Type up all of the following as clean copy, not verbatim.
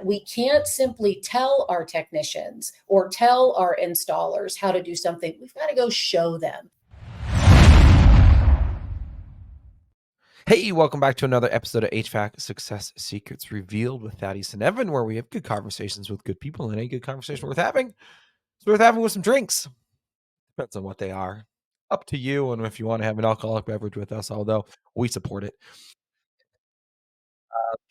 We can't simply tell our technicians or tell our installers how to do something. We've got to go show them. Hey, welcome back to another episode of HVAC Success Secrets Revealed with Thaddeus and Evan, where we have good conversations with good people, and any good conversation worth having is worth having with some drinks. Depends on what they are. Up to you, and if you want to have an alcoholic beverage with us, although we support it.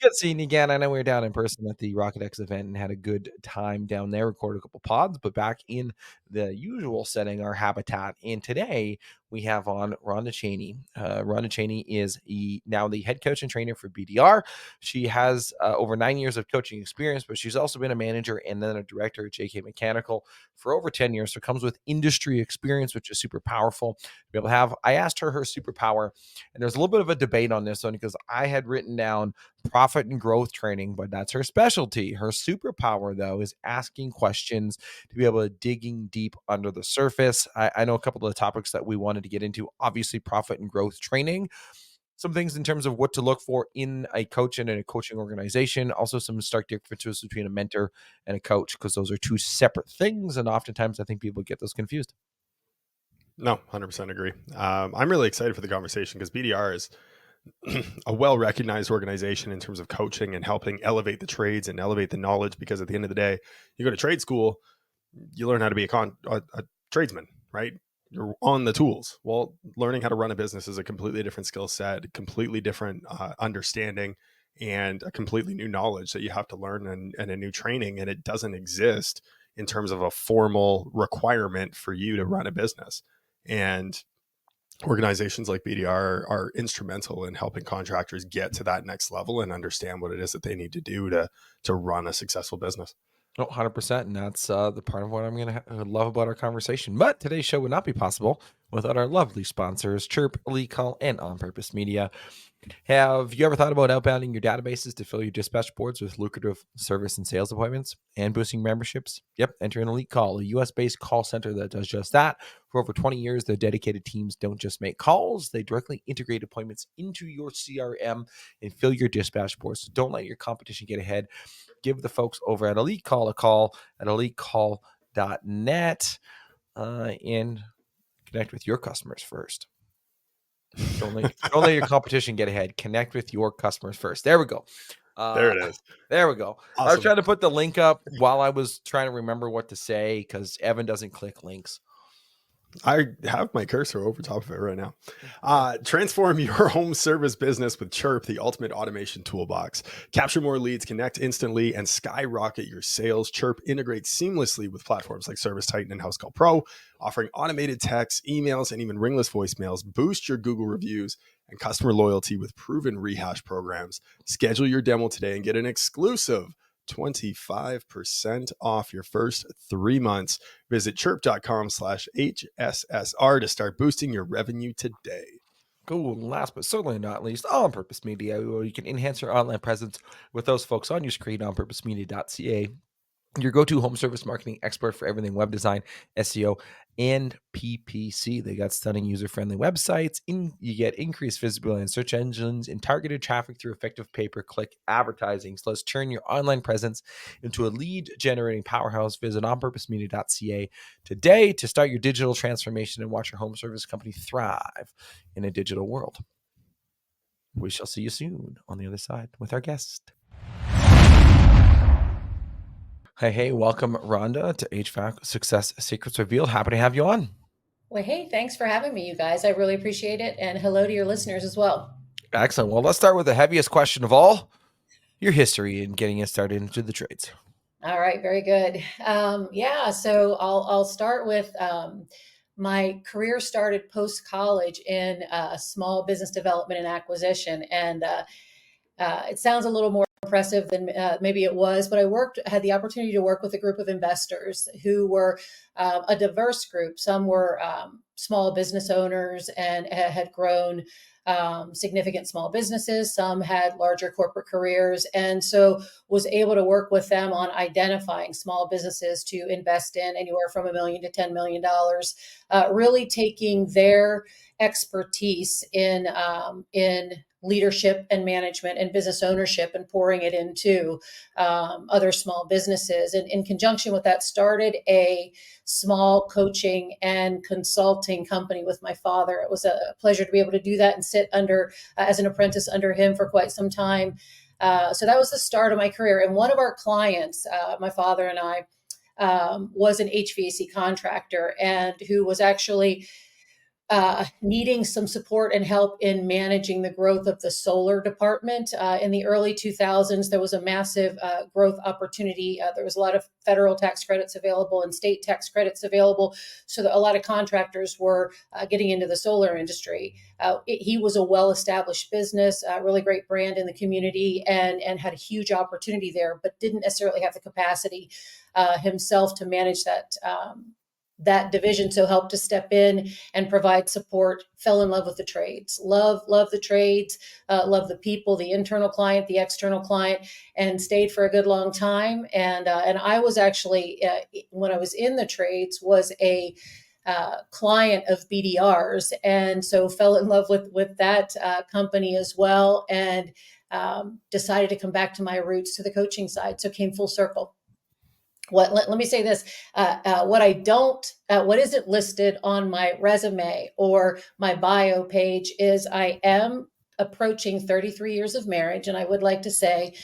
Good seeing you again. I know we were down in person at the Rocket X event and had a good time down there, recorded a couple pods, but back in the usual setting, our habitat. And today we have on Rhonda Chaney. Rhonda Chaney is now the head coach and trainer for BDR. She has over 9 years of coaching experience, but she's also been a manager and then a director at JK Mechanical for over 10 years. So comes with industry experience, which is super powerful to be able to have. I asked her superpower, and there's a little bit of a debate on this one because I had written down profit and growth training, but that's her specialty. Her superpower, though, is asking questions to be able to digging deep under the surface. I know a couple of the topics that we wanted to get into, obviously profit and growth training, some things in terms of what to look for in a coach and in a coaching organization, also some stark differences between a mentor and a coach, because those are two separate things. And oftentimes I think people get those confused. No, 100% agree. I'm really excited for the conversation because BDR is a well-recognized organization in terms of coaching and helping elevate the trades and elevate the knowledge, because at the end of the day, you go to trade school, you learn how to be a tradesman, right? You're on the tools. Well, learning how to run a business is a completely different skill set, completely different understanding, and a completely new knowledge that you have to learn and a new training. And it doesn't exist in terms of a formal requirement for you to run a business. And organizations like BDR are instrumental in helping contractors get to that next level and understand what it is that they need to do to run a successful business. Oh, 100%. And that's the part of what I'm going to love about our conversation. But today's show would not be possible without our lovely sponsors, CHIIRP, Elite Call, and On Purpose Media. Have you ever thought about outbounding your databases to fill your dispatch boards with lucrative service and sales appointments and boosting memberships? Yep, enter an Elite Call, a US-based call center that does just that. For over 20 years, their dedicated teams don't just make calls, they directly integrate appointments into your CRM and fill your dispatch boards. So don't let your competition get ahead. Give the folks over at Elite Call a call at elitecall.net and connect with your customers first. Don't let your competition get ahead. Connect with your customers first. There we go. There it is. There we go. Awesome. I was trying to put the link up while I was trying to remember what to say because Evan doesn't click links. I have my cursor over top of it right now. Transform your home service business with CHIIRP, the ultimate automation toolbox. Capture more leads, connect instantly, and skyrocket your sales. CHIIRP integrates seamlessly with platforms like ServiceTitan and House Call Pro, offering automated texts, emails, and even ringless voicemails. Boost your Google reviews and customer loyalty with proven rehash programs. Schedule your demo today and get an exclusive 25% off your first 3 months. Visit chirp.com/HSSR to start boosting your revenue today. Cool. And last but certainly not least, On Purpose Media, where you can enhance your online presence with those folks on your screen, onpurposemedia.ca. Your go-to home service marketing expert for everything web design, SEO, and PPC. They got stunning user-friendly websites. You get increased visibility in search engines and targeted traffic through effective pay-per-click advertising. So let's turn your online presence into a lead-generating powerhouse. Visit onpurposemedia.ca today to start your digital transformation and watch your home service company thrive in a digital world. We shall see you soon on the other side with our guest. Hey, welcome, Rhonda, to HVAC Success Secrets Revealed. Happy to have you on. Well, hey, thanks for having me, you guys. I really appreciate it. And hello to your listeners as well. Excellent. Well, let's start with the heaviest question of all, your history in getting us started into the trades. All right, very good. So I'll start with my career started post-college in small business development and acquisition. And it sounds a little more impressive than maybe it was, but had the opportunity to work with a group of investors who were a diverse group. Some were small business owners and had grown significant small businesses. Some had larger corporate careers, and so was able to work with them on identifying small businesses to invest in, anywhere from $1 million to $10 million, really taking their expertise in leadership and management and business ownership and pouring it into other small businesses. And in conjunction with that, started a small coaching and consulting company with my father. It was a pleasure to be able to do that and sit under as an apprentice under him for quite some time. So that was the start of my career. And one of our clients, my father and I, was an HVAC contractor and who was actually needing some support and help in managing the growth of the solar department. In the early 2000s, there was a massive growth opportunity. There was a lot of federal tax credits available and state tax credits available. So that a lot of contractors were getting into the solar industry. He was a well-established business, a really great brand in the community, and had a huge opportunity there, but didn't necessarily have the capacity himself to manage that division. So helped to step in and provide support, fell in love with the trades, love the trades, love the people, the internal client, the external client, and stayed for a good long time. And I was actually, when I was in the trades, was a client of BDR's. And so fell in love with that company as well. And decided to come back to my roots to the coaching side. So came full circle. Let me say this, what isn't listed on my resume or my bio page is I am approaching 33 years of marriage. And I would like to say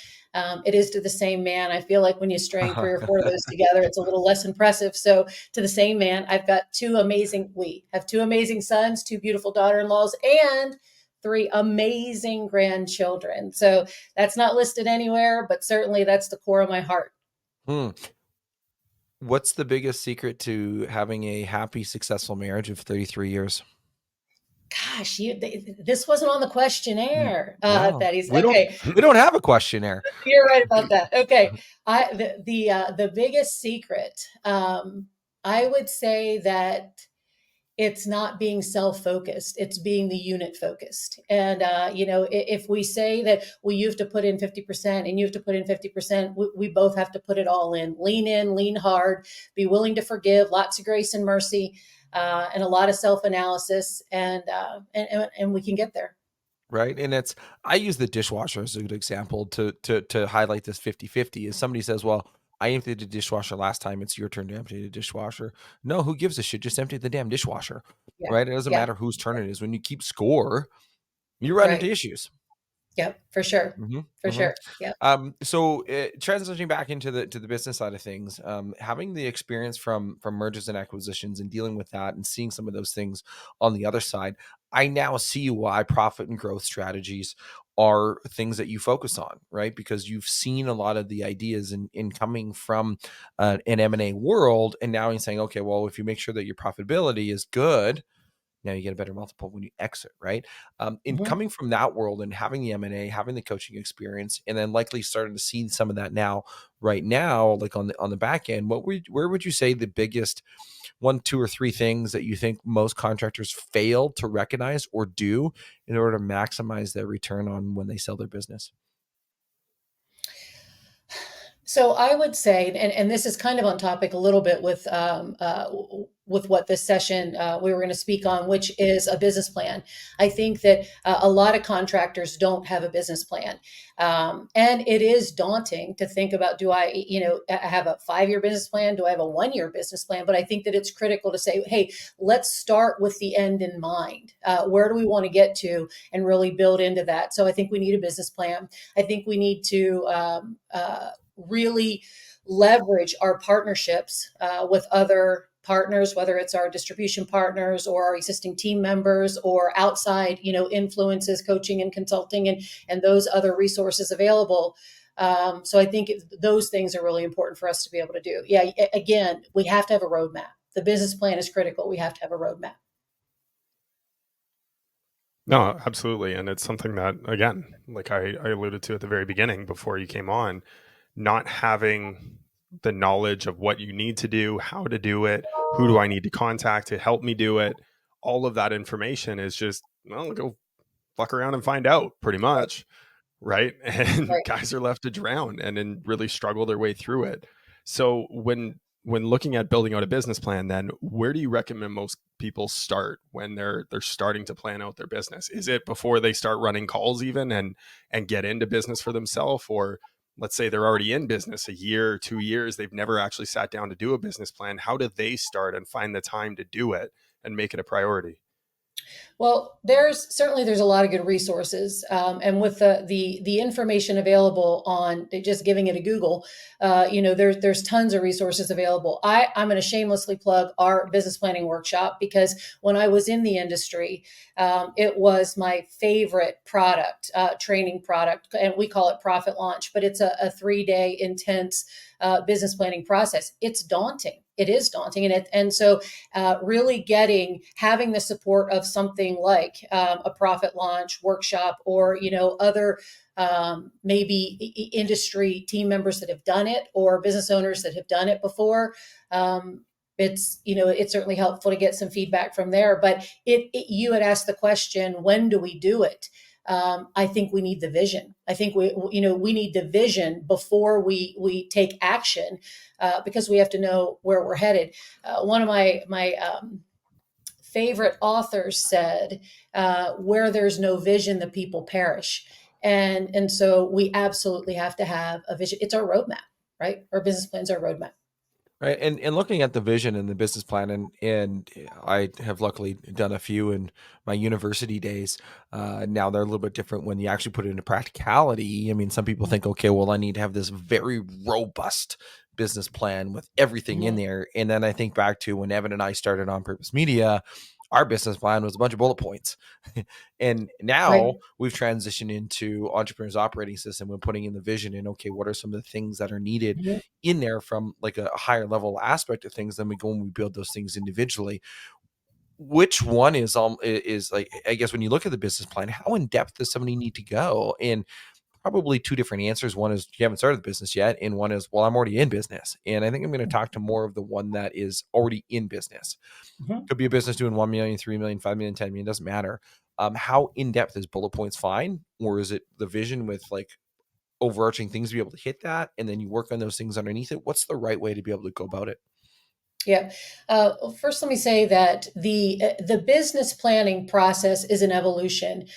it is to the same man. I feel like when you string 3 or 4 of those together, it's a little less impressive. So to the same man, we have 2 amazing sons, 2 beautiful daughter-in-laws, and 3 amazing grandchildren. So that's not listed anywhere, but certainly that's the core of my heart. What's the biggest secret to having a happy, successful marriage of 33 years? Gosh, this wasn't on the questionnaire. No, That is we okay. We don't have a questionnaire. You're right about that. Okay, the biggest secret, I would say that it's not being self-focused, it's being the unit focused. And if we say that, well, you have to put in 50% and you have to put in 50%, we both have to put it all in, lean hard, be willing to forgive, lots of grace and mercy, and a lot of self-analysis, and we can get there. Right. And I use the dishwasher as a good example to highlight this 50-50. Is somebody says, well, I emptied the dishwasher last time, it's your turn to empty the dishwasher. No, who gives a shit? Just empty the damn dishwasher. Yeah. Right. It doesn't Yeah. matter whose turn it is. When you keep score, you run into issues. Yep, for sure. Sure. Yeah. So transitioning back into the business side of things, having the experience from mergers and acquisitions and dealing with that and seeing some of those things on the other side, I now see why profit and growth strategies are things that you focus on, right? Because you've seen a lot of the ideas in coming from an M&A world, and now you're saying, okay, well, if you make sure that your profitability is good, now you get a better multiple when you exit, right? In coming from that world and having the M&A, having the coaching experience, and then likely starting to see some of that right now, like on the back end, where would you say the biggest 1, 2, or 3 things that you think most contractors fail to recognize or do in order to maximize their return on when they sell their business? So I would say, and this is kind of on topic a little bit with what this session we were going to speak on, which is a business plan. I think that a lot of contractors don't have a business plan, and it is daunting to think about: do I, have a 5-year business plan? Do I have a 1-year business plan? But I think that it's critical to say, hey, let's start with the end in mind. Where do we want to get to, and really build into that? So I think we need a business plan. I think we need to really leverage our partnerships with other partners, whether it's our distribution partners or our existing team members or outside, influences, coaching and consulting, and those other resources available. So I think those things are really important for us to be able to do. Yeah, again, we have to have a roadmap. The business plan is critical. We have to have a roadmap. No, absolutely. And it's something that, again, like I alluded to at the very beginning before you came on, not having the knowledge of what you need to do, how to do it, who do I need to contact to help me do it. All of that information is just, well, go fuck around and find out, pretty much. Right. And guys are left to drown and then really struggle their way through it. So when when looking at building out a business plan, then where do you recommend most people start when they're starting to plan out their business? Is it before they start running calls even and get into business for themselves? Or let's say they're already in business a year, 2 years, they've never actually sat down to do a business plan. How do they start and find the time to do it and make it a priority? Well, there's a lot of good resources, and with the information available on just giving it a Google, there's tons of resources available. I'm going to shamelessly plug our business planning workshop because when I was in the industry, it was my favorite product, training product, and we call it Profit Launch, but it's a 3-day intense business planning process. It's daunting. It is daunting, and so really having the support of something like a Profit Launch workshop, or other maybe industry team members that have done it, or business owners that have done it before. It's certainly helpful to get some feedback from there. But you had asked the question, when do we do it? I think we need the vision. I think we need the vision before we take action, because we have to know where we're headed. One of my favorite authors said, "Where there's no vision, the people perish," and so we absolutely have to have a vision. It's our roadmap, right? Our business plan's our roadmap. Right. And looking at the vision and the business plan, and I have luckily done a few in my university days. Now they're a little bit different when you actually put it into practicality. I mean, some people think, okay, well, I need to have this very robust business plan with everything in Mhm. there. And then I think back to when Evan and I started On Purpose Media, our business plan was a bunch of bullet points. And now Right. we've transitioned into Entrepreneur's Operating System. We're putting in the vision and, okay, what are some of the things that are needed Mhm. in there from like a higher level aspect of things. Then we go and we build those things individually. Which one is like, I guess when you look at the business plan, how in depth does somebody need to go? And probably two different answers. One is you haven't started the business yet, and one is, well, I'm already in business. And I think I'm going to talk to more of the one that is already in business. Mhm. Could be a business doing 1 million, 3 million, 5 million, 10 million, doesn't matter. How in depth is bullet points fine, or is it the vision with like overarching things to be able to hit that, and then you work on those things underneath it? What's the right way to be able to go about it? Yeah. First, let me say that the business planning process is an evolution.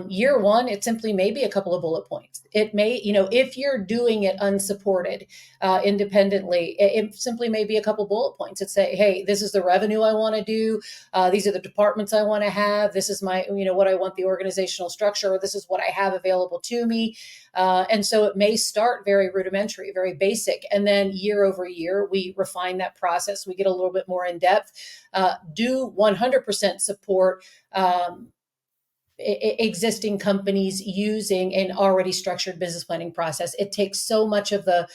Year one, it simply may be a couple of bullet points. It may, if you're doing it unsupported, independently, it simply may be a couple bullet points that say, "Hey, this is the revenue I want to do. These are the departments I want to have. This is my, what I want the organizational structure, or this is what I have available to me." And so it may start very rudimentary, very basic. And then year over year, we refine that process. We get a little bit more in depth. Do 100% support existing companies using an already structured business planning process. It takes so much of the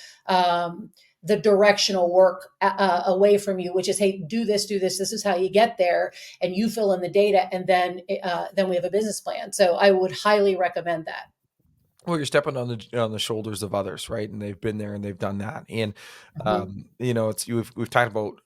directional work away from you, which is, hey, do this, do this. This is how you get there, and you fill in the data, and then we have a business plan. So I would highly recommend that. Well, you're stepping on the shoulders of others, right? And they've been there and they've done that. And Mhm. it's we've talked about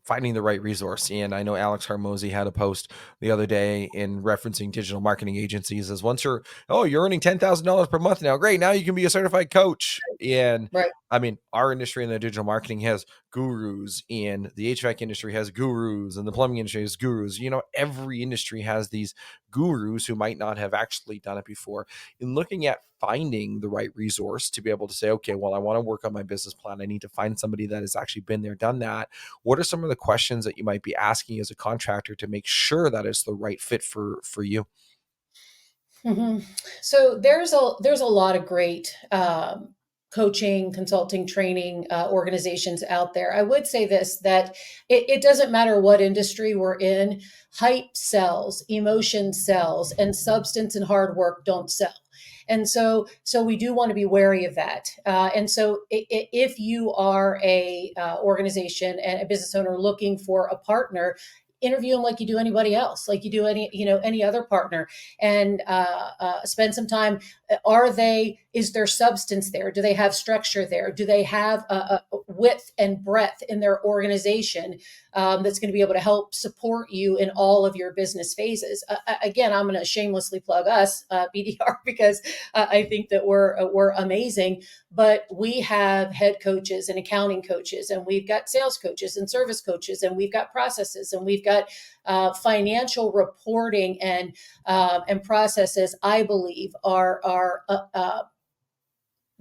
finding the right resource. And I know Alex Harmozy had a post the other day in referencing digital marketing agencies as once you're earning $10,000 per month now. Great, now you can be a certified coach. And Right. I mean, our industry in the digital marketing has gurus, and the HVAC industry has gurus, and the plumbing industry has gurus. Every industry has these gurus who might not have actually done it before. In looking at finding the right resource to be able to say, okay, well, I want to work on my business plan, I need to find somebody that has actually been there, done that. What are some of the questions that you might be asking as a contractor to make sure that it's the right fit for you? Mhm. So there's a lot of great coaching, consulting, training organizations out there. I would say this, that it doesn't matter what industry we're in. Hype sells, emotion sells, and substance and hard work don't sell. And so we do want to be wary of that. And so if you are a organization and a business owner looking for a partner, interview them like you do anybody else, like you do any other partner, and spend some time. Is there substance there? Do they have structure there? Do they have a width and breadth in their organization that's going to be able to help support you in all of your business phases? Again, I'm going to shamelessly plug us, BDR, because I think that we're amazing. But we have head coaches and accounting coaches, and we've got sales coaches and service coaches, and we've got processes, and we've got financial reporting and processes. I believe are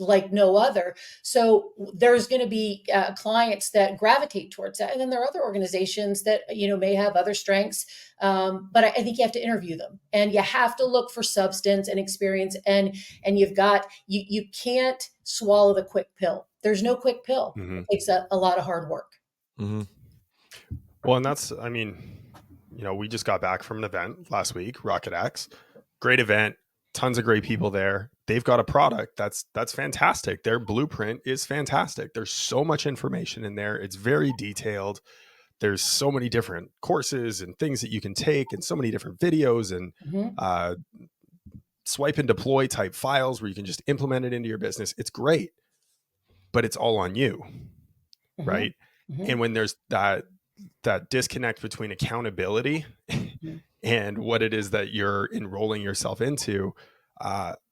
like no other. So there's going to be clients that gravitate towards that. And then there are other organizations that, may have other strengths. But I think you have to interview them, and you have to look for substance and experience. And you can't swallow the quick pill. There's no quick pill. Mm-hmm. It takes a lot of hard work. Mm-hmm. Well, and we just got back from an event last week, Rocket X, great event, tons of great people there. They've got a product that's fantastic. Their blueprint is fantastic. There's so much information in there. It's very detailed. There's so many different courses and things that you can take, and so many different videos and swipe and deploy type files where you can just implement it into your business. It's great, but it's all on you, right? And when there's that disconnect between accountability and what it is that you're enrolling yourself into,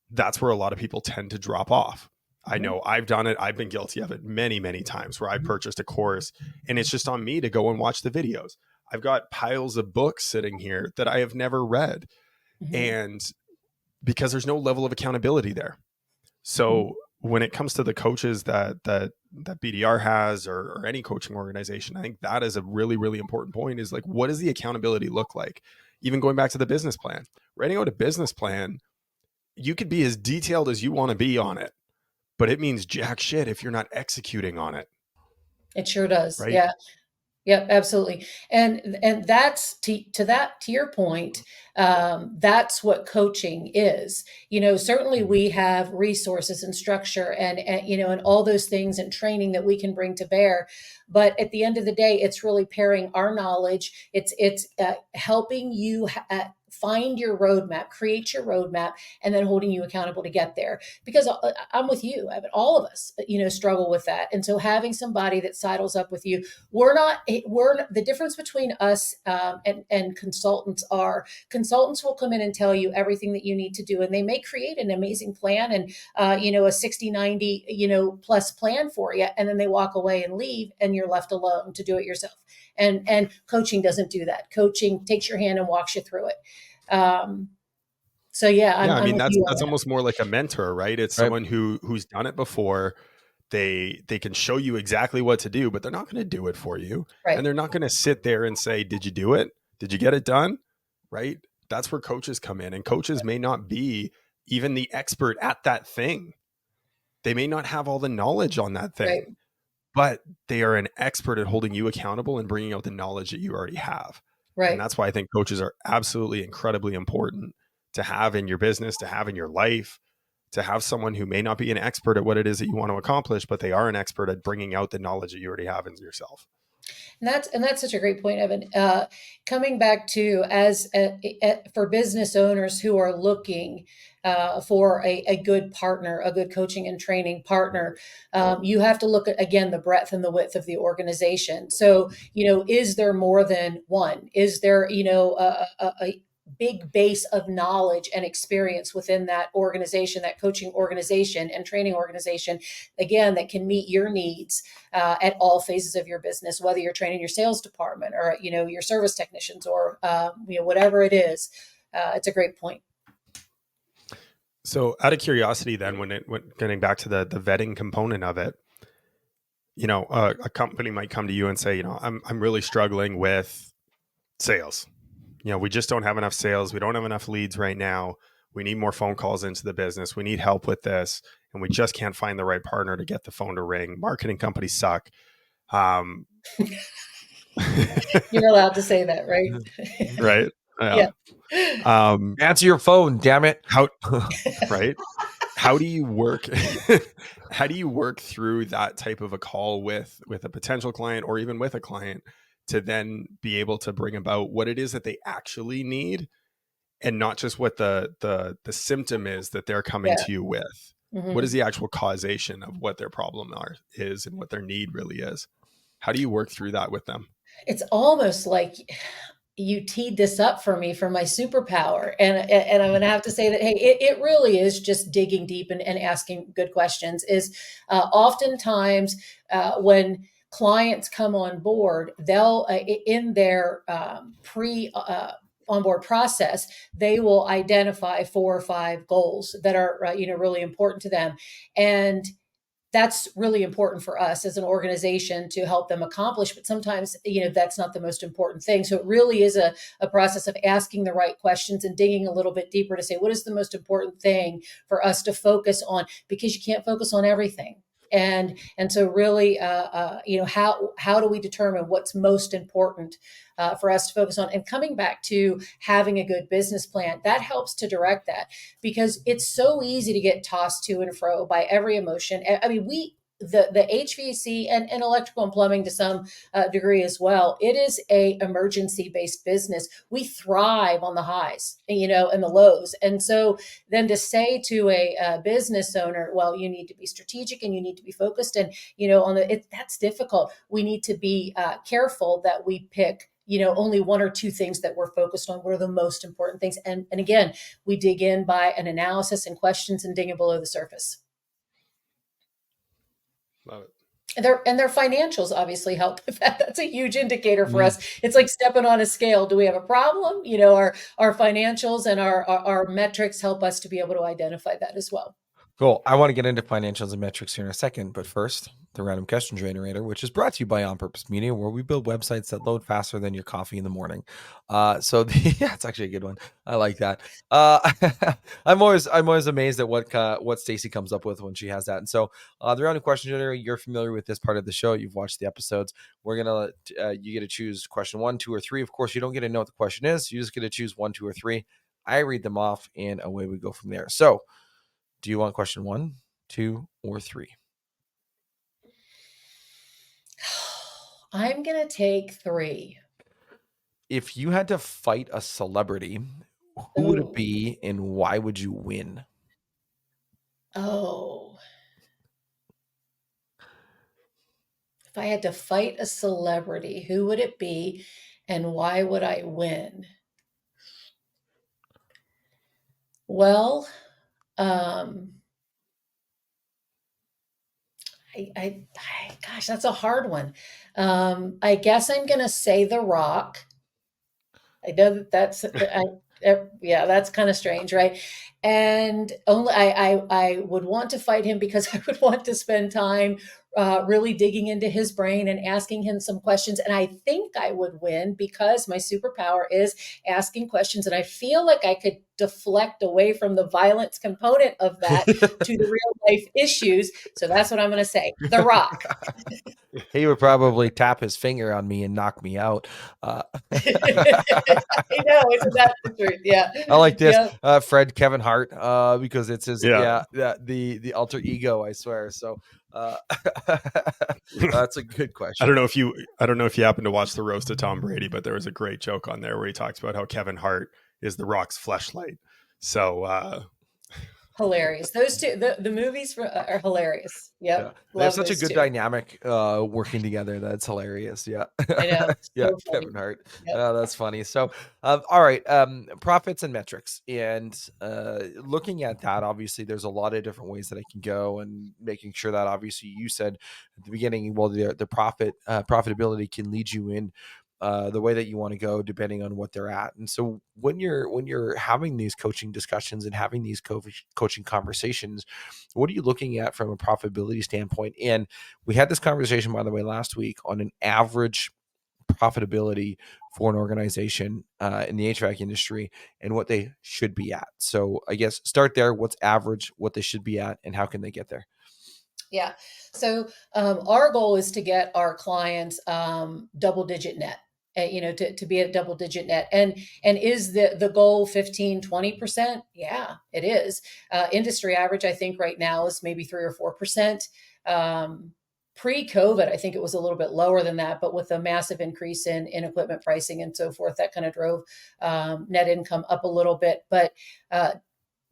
that's where a lot of people tend to drop off. I know I've done it. I've been guilty of it many, many times where I purchased a course and it's just on me to go and watch the videos. I've got piles of books sitting here that I have never read. And because there's no level of accountability there. So when it comes to the coaches that BDR has or any coaching organization, I think that is a really, really important point, is like, what does the accountability look like? Even going back to the business plan, writing out a business plan, you could be as detailed as you want to be on it, but it means jack shit if you're not executing on it. It sure does. Right? Yeah. Yep, absolutely. And that's to your point, that's what coaching is. Certainly we have resources and structure and all those things and training that we can bring to bear. But at the end of the day, it's really pairing our knowledge. It's helping you find your roadmap, create your roadmap, and then holding you accountable to get there. Because I'm with you. All of us, struggle with that. And so having somebody that sidles up with you, the difference between us and consultants will come in and tell you everything that you need to do. And they may create an amazing plan and, a 60, 90, plus plan for you. And then they walk away and leave, and you're left alone to do it yourself. And coaching doesn't do that. Coaching takes your hand and walks you through it. So yeah, that's almost more like a mentor, right? It's someone who's done it before. They can show you exactly what to do, but they're not going to do it for you. Right. And they're not going to sit there and say, did you do it? Did you get it done? Right. That's where coaches come in, and coaches may not be even the expert at that thing. They may not have all the knowledge on that thing. Right. But they are an expert at holding you accountable and bringing out the knowledge that you already have. Right. And that's why I think coaches are absolutely incredibly important to have in your business, to have in your life, to have someone who may not be an expert at what it is that you want to accomplish, but they are an expert at bringing out the knowledge that you already have in yourself. And that's such a great point, Evan. Coming back to for business owners who are looking for a good partner, a good coaching and training partner, you have to look at, again, the breadth and the width of the organization. So, is there more than one? Is there, a big base of knowledge and experience within that organization, that coaching organization and training organization, again, that can meet your needs at all phases of your business, whether you're training your sales department or, your service technicians or, whatever it is. It's a great point. So out of curiosity then, when getting back to the vetting component of it, a company might come to you and say, I'm really struggling with sales. We just don't have enough sales. We don't have enough leads right now. We need more phone calls into the business. We need help with this. And we just can't find the right partner to get the phone to ring. Marketing companies suck. You're allowed to say that, right? Right. Yeah. Answer your phone, damn it. Right. How do you work? How do you work through that type of a call with a potential client or even with a client to then be able to bring about what it is that they actually need, and not just what the symptom is that they're coming Yeah. to you with. What is the actual causation of what their problem is and what their need really is? How do you work through that with them? It's almost like you teed this up for me for my superpower. And I'm going to have to say that, hey, it really is just digging deep and asking good questions. Is oftentimes when clients come on board, they'll, in their pre onboard process, they will identify 4 or 5 goals that are, really important to them. And that's really important for us as an organization to help them accomplish, but sometimes that's not the most important thing. So it really is a process of asking the right questions and digging a little bit deeper to say, what is the most important thing for us to focus on, because you can't focus on everything. And so really, how do we determine what's most important for us to focus on? And coming back to having a good business plan, that helps to direct that, because it's so easy to get tossed to and fro by every emotion. I mean, the HVAC and electrical and plumbing to some degree as well. It is a emergency based business. We thrive on the highs, and the lows. And so then to say to a business owner, well, you need to be strategic and you need to be focused, and that's difficult. We need to be careful that we pick only 1 or 2 things that we're focused on. What are the most important things? And again, we dig in by an analysis and questions and digging below the surface. Love it. And their financials obviously help with that. That's a huge indicator for us. It's like stepping on a scale. Do we have a problem? Our financials and our metrics help us to be able to identify that as well. Cool. I want to get into financials and metrics here in a second, but first, the random question generator, which is brought to you by On Purpose Media, where we build websites that load faster than your coffee in the morning. Yeah, it's actually a good one. I like that. I'm always amazed at what Stacy comes up with when she has that. And so, the random question generator, you're familiar with this part of the show. You've watched the episodes. We're gonna you get to choose question 1, 2, or 3. Of course, you don't get to know what the question is. You just get to choose 1, 2, or 3. I read them off, and away we go from there. So, do you want question 1, 2, or 3? I'm going to take 3. If you had to fight a celebrity, who would it be and why would you win? Oh. If I had to fight a celebrity, who would it be and why would I win? Well, gosh, that's a hard one. I guess I'm going to say The Rock. I know yeah, that's kind of strange, right? And only I would want to fight him because I would want to spend time really digging into his brain and asking him some questions. And I think I would win because my superpower is asking questions. And I feel like I could deflect away from the violence component of that to the real life issues. So that's what I'm going to say. The Rock. He would probably tap his finger on me and knock me out. I know, isn't that the truth? Yeah. I like this, Yeah. Fred Kevin Hart, because it's his Yeah. the alter ego, I swear. So that's a good question. I don't know if you happen to watch the roast of Tom Brady, but there was a great joke on there where he talks about how Kevin Hart is the Rock's fleshlight. So Hilarious. Those two, the movies are hilarious. Yep. Yeah. They have such a good dynamic working together. That's hilarious. Yeah. I know. Yeah. So funny. Kevin Hart. Yep. That's funny. So, all right. Profits and metrics. And looking at that, obviously, there's a lot of different ways that I can go, and making sure that, obviously, you said at the beginning, well, the profitability can lead you in the way that you want to go depending on what they're at. And so when you're having these coaching discussions and having these coaching conversations, what are you looking at from a profitability standpoint? And we had this conversation, by the way, last week on an average profitability for an organization in the HVAC industry and what they should be at. So I guess start there. What's average, what they should be at, and how can they get there? Yeah. So our goal is to get our clients double-digit net. To be at double-digit net, and is the goal 15-20%? Yeah, it is. Industry average, I think, right now is maybe 3 or 4%. Pre-COVID, I think it was a little bit lower than that, but with a massive increase in equipment pricing and so forth, that kind of drove net income up a little bit, but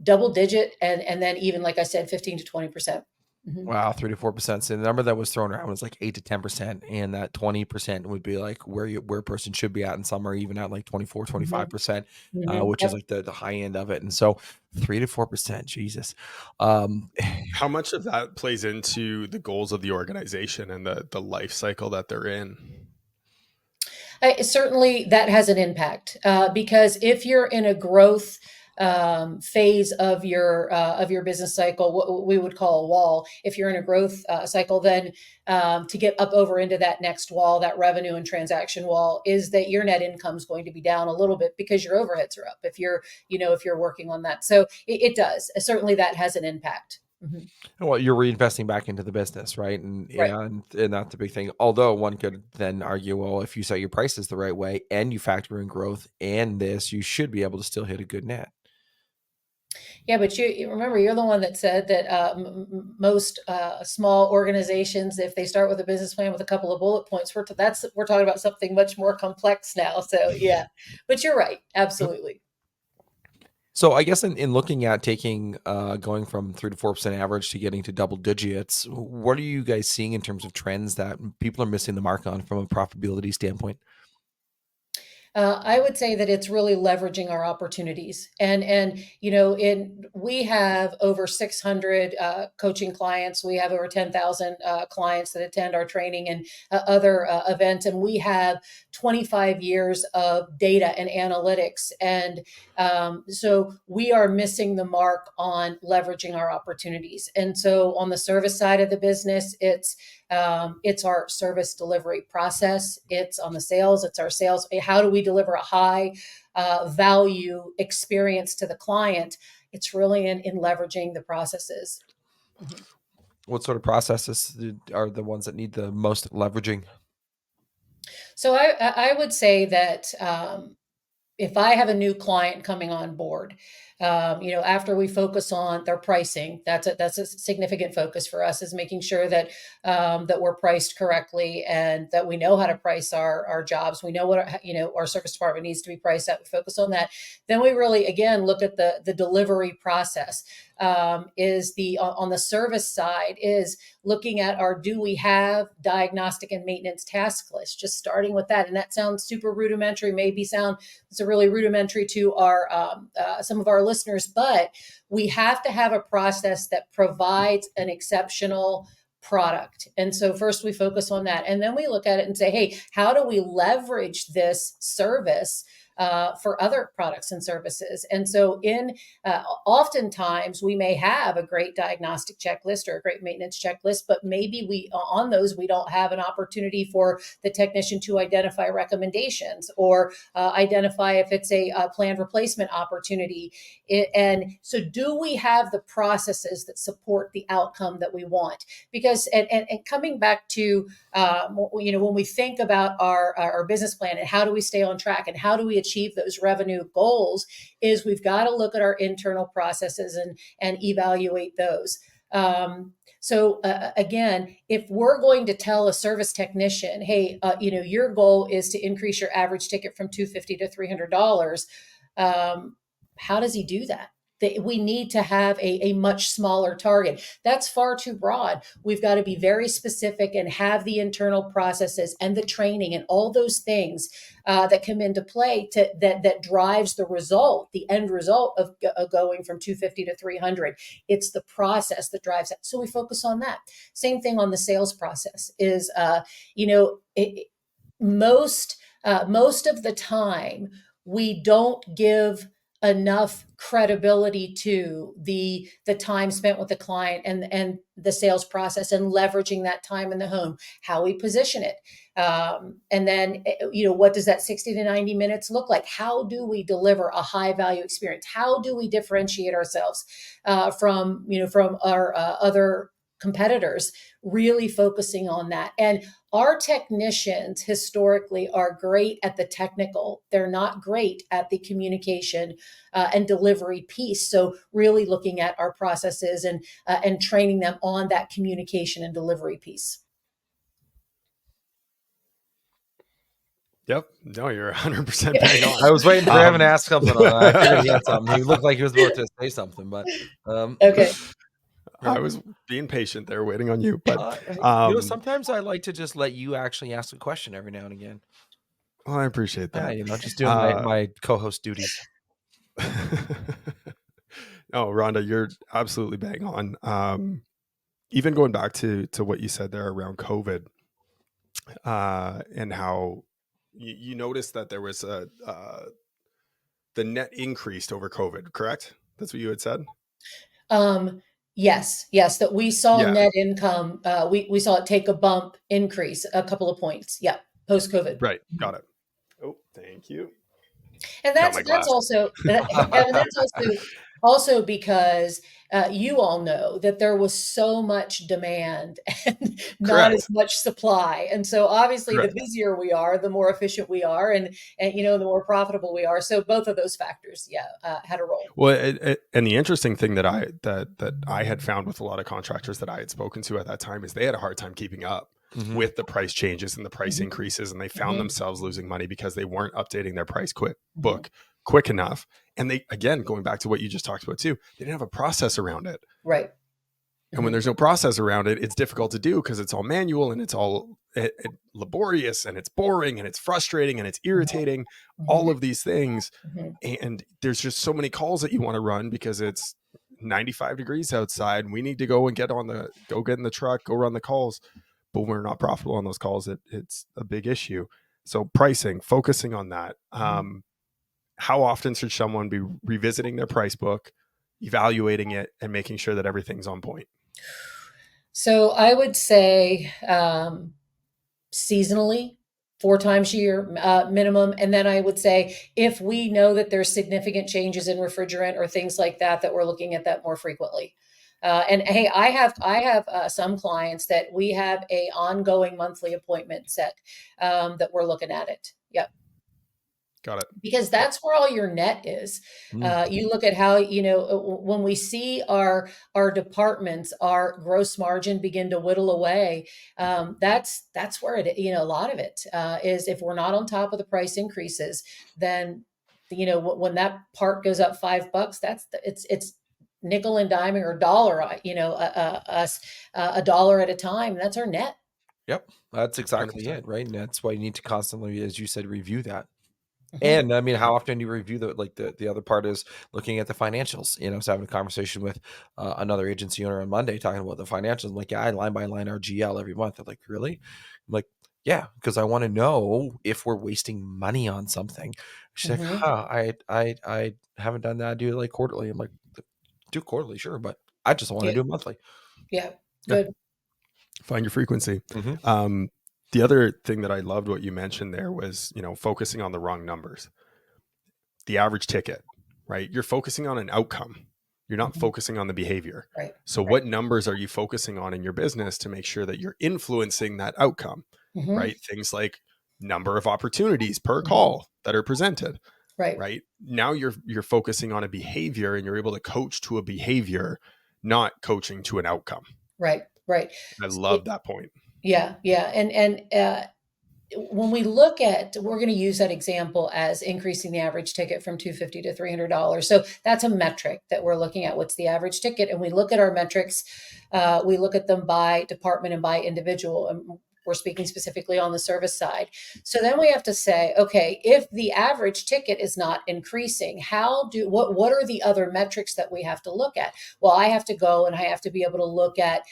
double digit, and then even, like I said, 15 to 20%. Mm-hmm. Wow, 3 to 4%. So the number that was thrown around was like 8 to 10%, and that 20% would be like where a person should be at, and some are even at like 24, 25%, Mm-hmm. which is like the high end of it. And so 3 to 4%, Jesus. How much of that plays into the goals of the organization and the life cycle that they're in? Certainly, that has an impact because if you're in a growth phase of your business cycle, what we would call a wall. If you're in a growth cycle, then to get up over into that next wall, that revenue and transaction wall, is that your net income is going to be down a little bit because your overheads are up. If you're working on that, so it does certainly that has an impact. Mm-hmm. Well, you're reinvesting back into the business, right? And Right. and that's the big thing. Although one could then argue, well, if you set your prices the right way and you factor in growth and this, you should be able to still hit a good net. Yeah, but you remember, you're the one that said that most small organizations, if they start with a business plan with a couple of bullet points, we're talking about something much more complex now. So yeah, but you're right, absolutely. So I guess in looking at taking going from 3 to 4% average to getting to double digits, what are you guys seeing in terms of trends that people are missing the mark on from a profitability standpoint? I would say that it's really leveraging our opportunities, and we have over 600 coaching clients. We have over 10,000 clients that attend our training and other events, and we have 25 years of data and analytics, and so we are missing the mark on leveraging our opportunities. And so on the service side of the business, it's our service delivery process. It's on the sales. It's our sales. How do we deliver a high value experience to the client? It's really in leveraging the processes. Mm-hmm. What sort of processes are the ones that need the most leveraging? So I would say that if I have a new client coming on board, after we focus on their pricing, that's a significant focus for us, is making sure that that we're priced correctly and that we know how to price our jobs. We know what our service department needs to be priced at. We focus on that. Then we really again look at the delivery process. Is the on the service side is looking at do we have diagnostic and maintenance task list, just starting with that. And that sounds super rudimentary, it's a really rudimentary to our some of our listeners, but we have to have a process that provides an exceptional product. And so first we focus on that, and then we look at it and say, hey, how do we leverage this service for other products and services? And so oftentimes we may have a great diagnostic checklist or a great maintenance checklist, but maybe on those, we don't have an opportunity for the technician to identify recommendations or identify if it's a planned replacement opportunity. And so do we have the processes that support the outcome that we want? Because, and coming back to, when we think about our business plan and how do we stay on track and how do we achieve those revenue goals, is we've got to look at our internal processes and evaluate those. So again, if we're going to tell a service technician, hey, your goal is to increase your average ticket from $250 to $300, how does he do that? We need to have a much smaller target. That's far too broad. We've got to be very specific and have the internal processes and the training and all those things that come into play that drives the result, the end result of going from 250 to 300. It's the process that drives that. So we focus on that. Same thing on the sales process is, most of the time we don't give enough credibility to the time spent with the client and the sales process and leveraging that time in the home, how we position it. And then, what does that 60 to 90 minutes look like? How do we deliver a high value experience? How do we differentiate ourselves from our other competitors? Really focusing on that. And our technicians historically are great at the technical. They're not great at the communication and delivery piece. So really looking at our processes and training them on that communication and delivery piece. Yep. No, you're 100% bang on. I was waiting for him to ask something on that. I figured he had something. He looked like he was about to say something, but Okay. I was being patient there, waiting on you. But sometimes I like to just let you actually ask a question every now and again. well, I appreciate that. Yeah, just doing my co-host duties. Oh, Rhonda, you're absolutely bang on. Even going back to what you said there around COVID, and how you noticed that there was the net increased over COVID, correct? That's what you had said? Yes, that we saw Yeah. net income. We saw it take a bump increase a couple of points. Yeah. Post COVID. Right. Got it. Oh, thank you. And Got my that's glass. also, and that's also because you all know that there was so much demand and not as Correct. much supply. And so obviously the Correct. busier we are, the more efficient we are, and the more profitable we are. So both of those factors, had a role. Well, and the interesting thing that I had found with a lot of contractors that I had spoken to at that time is they had a hard time keeping up with the price changes and the price increases, and they found themselves losing money because they weren't updating their price book quick enough. And they, again, going back to what you just talked about too, they didn't have a process around it. Right. And when there's no process around it, it's difficult to do because it's all manual and it's all laborious and it's boring and it's frustrating and it's irritating, all of these things. And there's just so many calls that you want to run because it's 95 degrees outside. We need to go and get in the truck, go run the calls, but we're not profitable on those calls. It's a big issue. So pricing, focusing on that. How often should someone be revisiting their price book, evaluating it, and making sure that everything's on point? So I would say seasonally, 4 times a year minimum. And then I would say if we know that there's significant changes in refrigerant or things like that, that we're looking at that more frequently. And hey, I have some clients that we have a ongoing monthly appointment set that we're looking at it. Yep. Got it. Because that's where all your net is. You look at how, when we see our departments, our gross margin begin to whittle away. That's where it, a lot of it is. If we're not on top of the price increases, then, when that part goes up $5, it's nickel and diming or dollar, us a dollar at a time. That's our net. Yep. That's exactly 100%. it. Right. And that's why you need to constantly, as you said, review that. And I mean, how often do you review the other part is looking at the financials, I was having a conversation with another agency owner on Monday talking about the financials. I'm like, yeah, I line by line our GL every month. They're like, really? I'm like, yeah, because I want to know if we're wasting money on something. She's like, I haven't done that. I do it like quarterly. I'm like, do quarterly, sure. But I just want to do it monthly. Yeah. Good. Find your frequency. The other thing that I loved what you mentioned there was, focusing on the wrong numbers. The average ticket, right? You're focusing on an outcome. You're not focusing on the behavior. Right. So what numbers are you focusing on in your business to make sure that you're influencing that outcome, right? Things like number of opportunities per call that are presented, right? Now you're focusing on a behavior and you're able to coach to a behavior, not coaching to an outcome. Right. I love that point. Yeah. And when we look at, we're going to use that example as increasing the average ticket from $250 to $300. So that's a metric that we're looking at. What's the average ticket? And we look at our metrics. We look at them by department and by individual. And we're speaking specifically on the service side. So then we have to say, okay, if the average ticket is not increasing, what are the other metrics that we have to look at? Well, I have to go and I have to be able to look at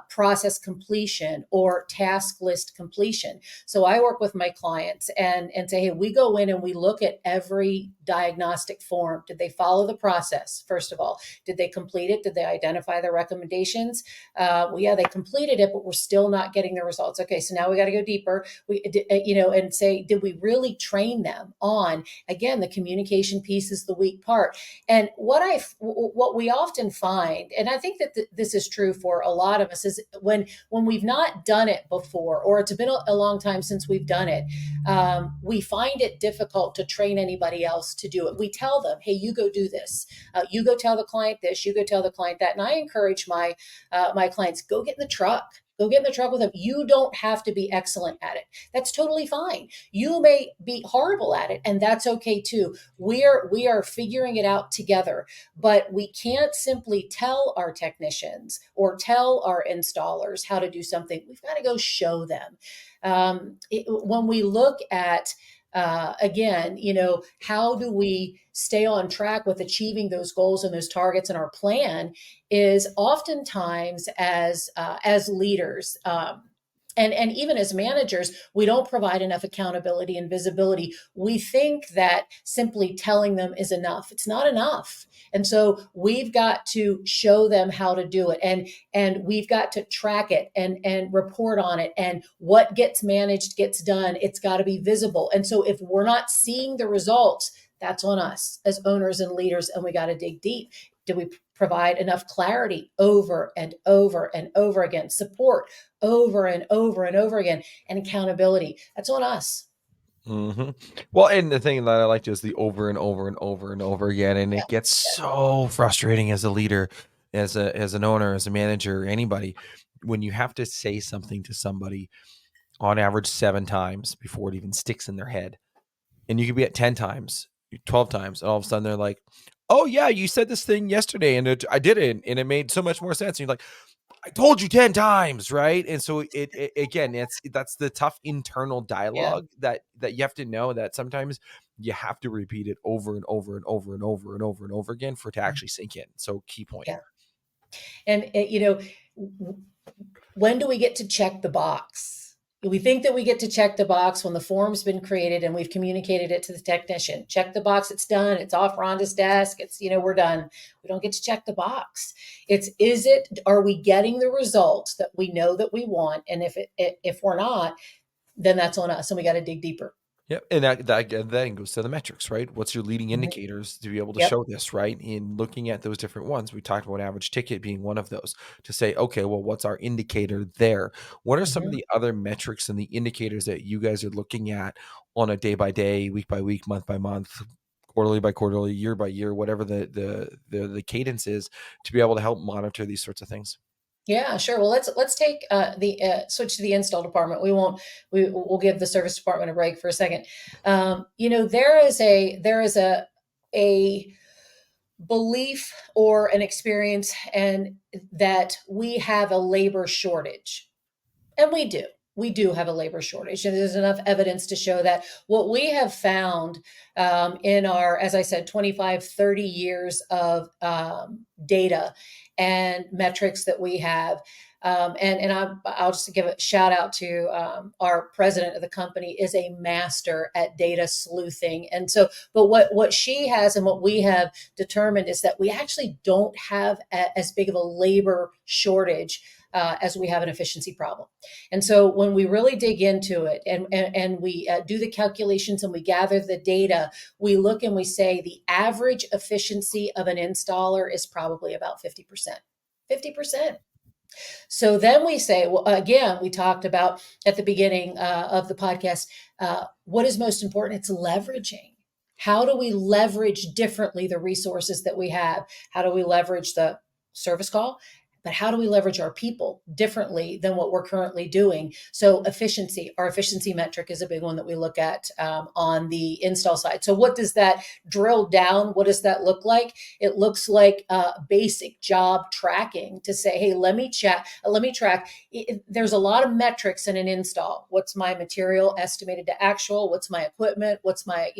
process completion or task list completion. So I work with my clients and say, hey, we go in and we look at every diagnostic form. Did they follow the process? First of all, did they complete it? Did they identify the recommendations? Well, yeah, they completed it, but we're still not getting the results. Okay, so now we got to go deeper. And say, did we really train them on, again, the communication piece is the weak part. And what we often find, and I think that this is true for a lot of us, is when we've not done it before, or it's been a long time since we've done it, we find it difficult to train anybody else to do it. We tell them, hey, you go do this. You go tell the client this, you go tell the client that. And I encourage my clients, go get in the truck. Go get in the truck with them. You don't have to be excellent at it. That's totally fine. You may be horrible at it, and that's okay too. We are figuring it out together, but we can't simply tell our technicians or tell our installers how to do something. We've got to go show them. When we look at again, how do we stay on track with achieving those goals and those targets in our plan is oftentimes as leaders, and even as managers, we don't provide enough accountability and visibility. We think that simply telling them is enough. It's not enough. And so we've got to show them how to do it, and we've got to track it and report on it. And what gets managed gets done. It's got to be visible. And so if we're not seeing the results, that's on us as owners and leaders, and we got to dig deep. Do we provide enough clarity over and over and over again, support over and over and over again, and accountability? That's on us. Mm-hmm. Well, and the thing that I liked is the over and over and over and over again, and it gets so frustrating as a leader, as an owner, as a manager, anybody, when you have to say something to somebody on average 7 times before it even sticks in their head, and you could be at 10 times, 12 times, and all of a sudden they're like, "Oh yeah, you said this thing yesterday, and I did it, and it made so much more sense." And you're like, I told you 10 times, right? And so it again, that's the tough internal dialogue that you have to know that sometimes you have to repeat it over and over and over and over and over and over again for it to actually sink in. So key point. Yeah. And when do we get to check the box? We think that we get to check the box when the form's been created and we've communicated it to the technician. Check the box, it's done. It's off Rhonda's desk. It's, we're done. We don't get to check the box. Are we getting the results that we know that we want? And if we're not, then that's on us, and we got to dig deeper. Yep. And that then goes to the metrics, right? What's your leading indicators to be able to show this, right? In looking at those different ones, we talked about average ticket being one of those to say, okay, well, what's our indicator there? What are some of the other metrics and the indicators that you guys are looking at on a day by day, week by week, month by month, quarterly by quarterly, year by year, whatever the cadence is, to be able to help monitor these sorts of things? Yeah, sure. Well, let's take the switch to the install department. We'll give the service department a break for a second. There is a belief or an experience, and that we have a labor shortage, and we do have a labor shortage, and there's enough evidence to show that. What we have found in our, as I said, 25, 30 years of data and metrics that we have, I'll just give a shout out to our president of the company, is a master at data sleuthing. And so, but what she has and what we have determined is that we actually don't have as big of a labor shortage as we have an efficiency problem. And so when we really dig into it, and we do the calculations and we gather the data, we look and we say the average efficiency of an installer is probably about 50%. 50%. So then we say, well, again, we talked about at the beginning of the podcast, what is most important? It's leveraging. How do we leverage differently the resources that we have? How do we leverage the service call? But how do we leverage our people differently than what we're currently doing? So efficiency, our efficiency metric is a big one that we look at on the install side. So what does that drill down? What does that look like? It looks like basic job tracking to say, hey, let me track. There's a lot of metrics in an install. What's my material estimated to actual? What's my equipment? What's my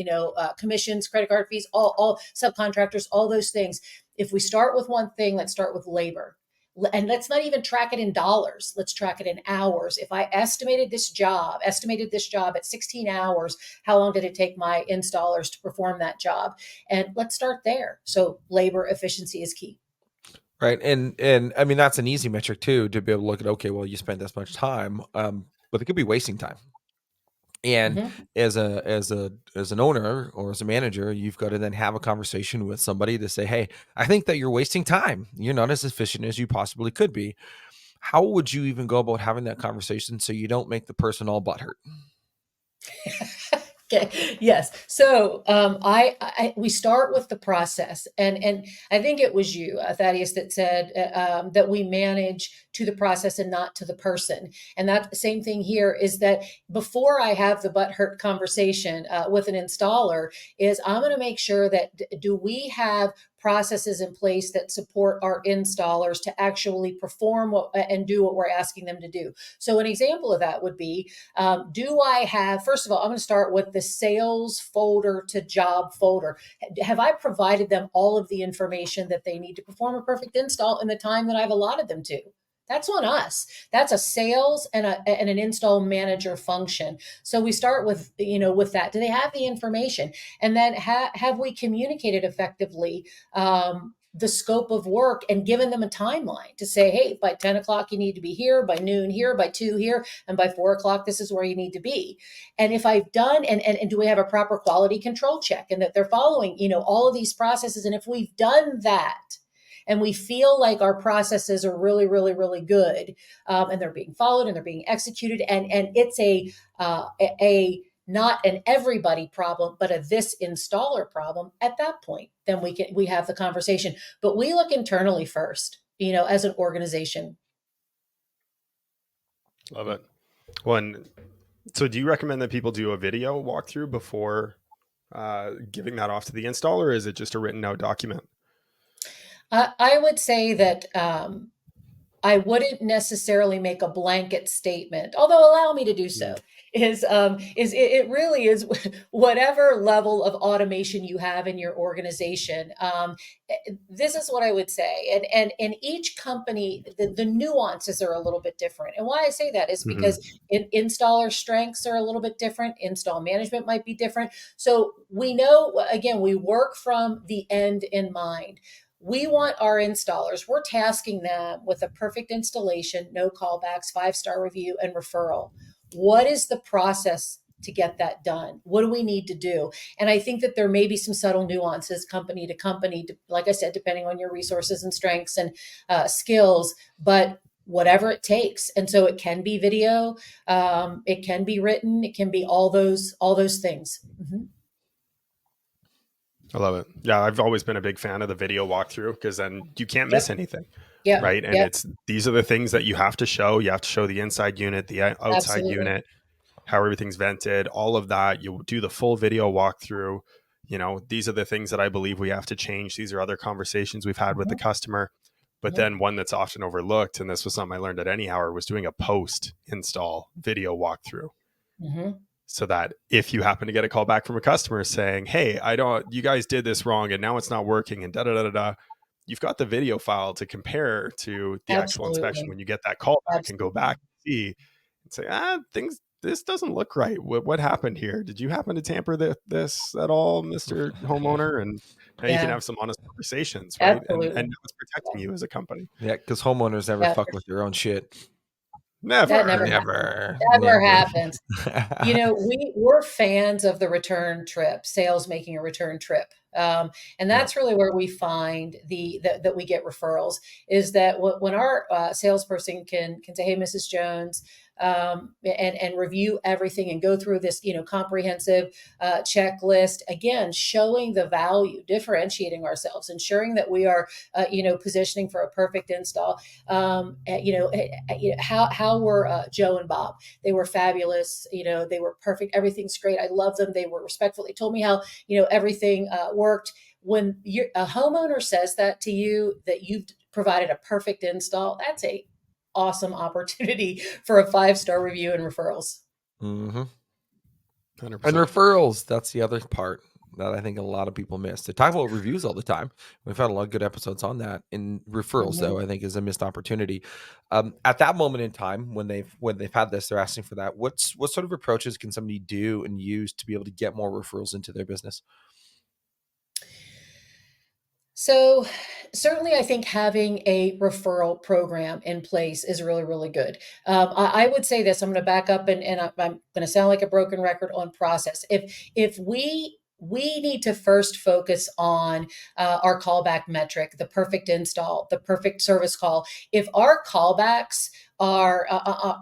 commissions, credit card fees, all subcontractors, all those things. If we start with one thing, let's start with labor. And let's not even track it in dollars. Let's track it in hours. If I estimated this job at 16 hours, how long did it take my installers to perform that job? And let's start there. So labor efficiency is key. Right. And I mean, that's an easy metric too, to be able to look at, okay, well, you spent this much time, but it could be wasting time. And as an owner or as a manager, you've got to then have a conversation with somebody to say, hey, I think that you're wasting time. You're not as efficient as you possibly could be. How would you even go about having that conversation so you don't make the person all butthurt? Okay. Yes. So we start with the process, and I think it was you, Thaddeus, that said that we manage to the process and not to the person. And that the same thing here is that before I have the butthurt conversation with an installer, is I'm going to make sure that do we have processes in place that support our installers to actually perform and do what we're asking them to do. So an example of that would be, do I have, first of all, I'm going to start with the sales folder to job folder. Have I provided them all of the information that they need to perform a perfect install in the time that I've allotted them to? That's on us. That's a sales and an install manager function. So we start with, with that. Do they have the information? And then have we communicated effectively the scope of work and given them a timeline to say, hey, by 10 o'clock, you need to be here, by noon here, by 2 here, and by 4 o'clock, this is where you need to be. And if I've done, and do we have a proper quality control check and that they're following, all of these processes? And if we've done that, and we feel like our processes are really, really, really good, and they're being followed and they're being executed, and it's a not an everybody problem, but a this installer problem, at that point, then we have the conversation. But we look internally first, as an organization. Love it. So do you recommend that people do a video walkthrough before giving that off to the installer, or is it just a written out document? I would say that I wouldn't necessarily make a blanket statement, although allow me to do so. It really is whatever level of automation you have in your organization. This is what I would say, and in each company, the nuances are a little bit different. And why I say that is because installer strengths are a little bit different. Install management might be different. So we know, again, we work from the end in mind. We want our installers, we're tasking them with a perfect installation, no callbacks, 5-star review, and referral. What is the process to get that done? What do we need to do? And I think that there may be some subtle nuances company to company, like I said, depending on your resources and strengths and skills, but whatever it takes. And so it can be video, it can be written, it can be all those things. Mm-hmm. I love it. Yeah, I've always been a big fan of the video walkthrough because then you can't miss anything. Yeah. Right. And these are the things that you have to show. You have to show the inside unit, the outside Absolutely. unit, how everything's vented, all of that. You do the full video walkthrough. These are the things that I believe we have to change. These are other conversations we've had with the customer. But then one that's often overlooked, and this was something I learned at Anyhower, was doing a post install video walkthrough. So that if you happen to get a call back from a customer saying, hey, you guys did this wrong and now it's not working and you've got the video file to compare to the actual inspection. When you get that call back and go back and see and say, this doesn't look right. What happened here? Did you happen to tamper this at all, Mr. Homeowner? And now you can have some honest conversations, right? Absolutely. And it's protecting you as a company. Yeah, because homeowners never fuck with their own shit. That never happens. We're fans of the return trip, sales making a return trip. And that's really where we find that we get referrals, is that when our salesperson can say, hey, Mrs. Jones, and review everything and go through this, comprehensive checklist, again, showing the value, differentiating ourselves, ensuring that we are, positioning for a perfect install. How were Joe and Bob? They were fabulous. They were perfect. Everything's great. I love them. They were respectful. They told me how, everything worked. When a homeowner says that to you, that you've provided a perfect install, that's a awesome opportunity for a 5-star review and referrals. 100%. And referrals, that's the other part that I think a lot of people miss. They talk about reviews all the time. We've had a lot of good episodes on that. In referrals, though, I think is a missed opportunity. At that moment in time, when they've had this, they're asking for that. What sort of approaches can somebody do and use to be able to get more referrals into their business? So certainly, I think having a referral program in place is really, really good. I would say this, I'm going to back up and I'm going to sound like a broken record on process. If we need to first focus on our callback metric, the perfect install, the perfect service call. If our callbacks are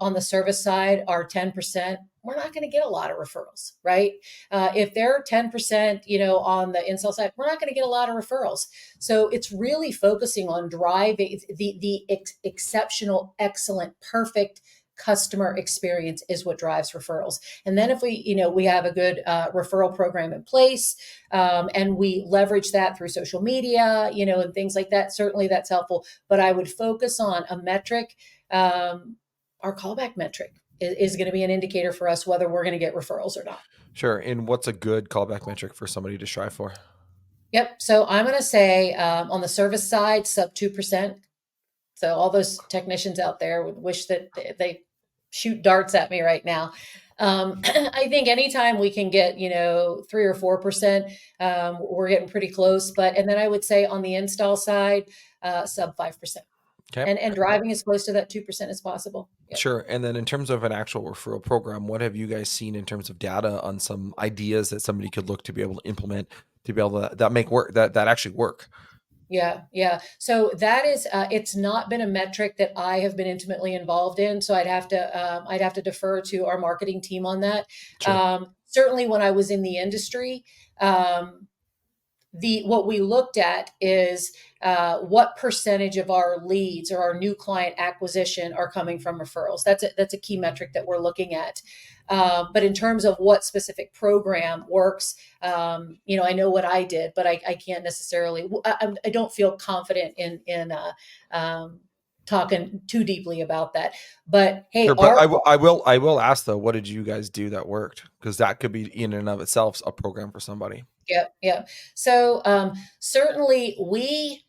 on the service side are 10%, we're not going to get a lot of referrals, right? If they're 10%, on the install side, we're not going to get a lot of referrals. So it's really focusing on driving the exceptional, excellent, perfect customer experience is what drives referrals. And then if we have a good referral program in place, and we leverage that through social media, and things like that, certainly that's helpful. But I would focus on a metric. Our callback metric is going to be an indicator for us whether we're going to get referrals or not. Sure. And what's a good callback metric for somebody to strive for? Yep. So I'm going to say on the service side, sub 2%. So all those technicians out there would wish that they shoot darts at me right now. I think anytime we can get, 3 or 4%, we're getting pretty close. And then I would say on the install side, sub 5%. Okay. And driving as close to that 2% as possible. Yep. Sure. And then in terms of an actual referral program, what have you guys seen in terms of data on some ideas that somebody could look to be able to implement to be able to that make work that actually work? Yeah. Yeah. So that is, it's not been a metric that I have been intimately involved in. So I'd have to defer to our marketing team on that. Sure. Certainly when I was in the industry, what we looked at is what percentage of our leads or our new client acquisition are coming from referrals. That's a key metric that we're looking at. But in terms of what specific program works, I know what I did, but I can't necessarily. I don't feel confident in talking too deeply about that. But hey, sure, but I will ask though, what did you guys do that worked? Because that could be in and of itself a program for somebody. Yeah. So certainly we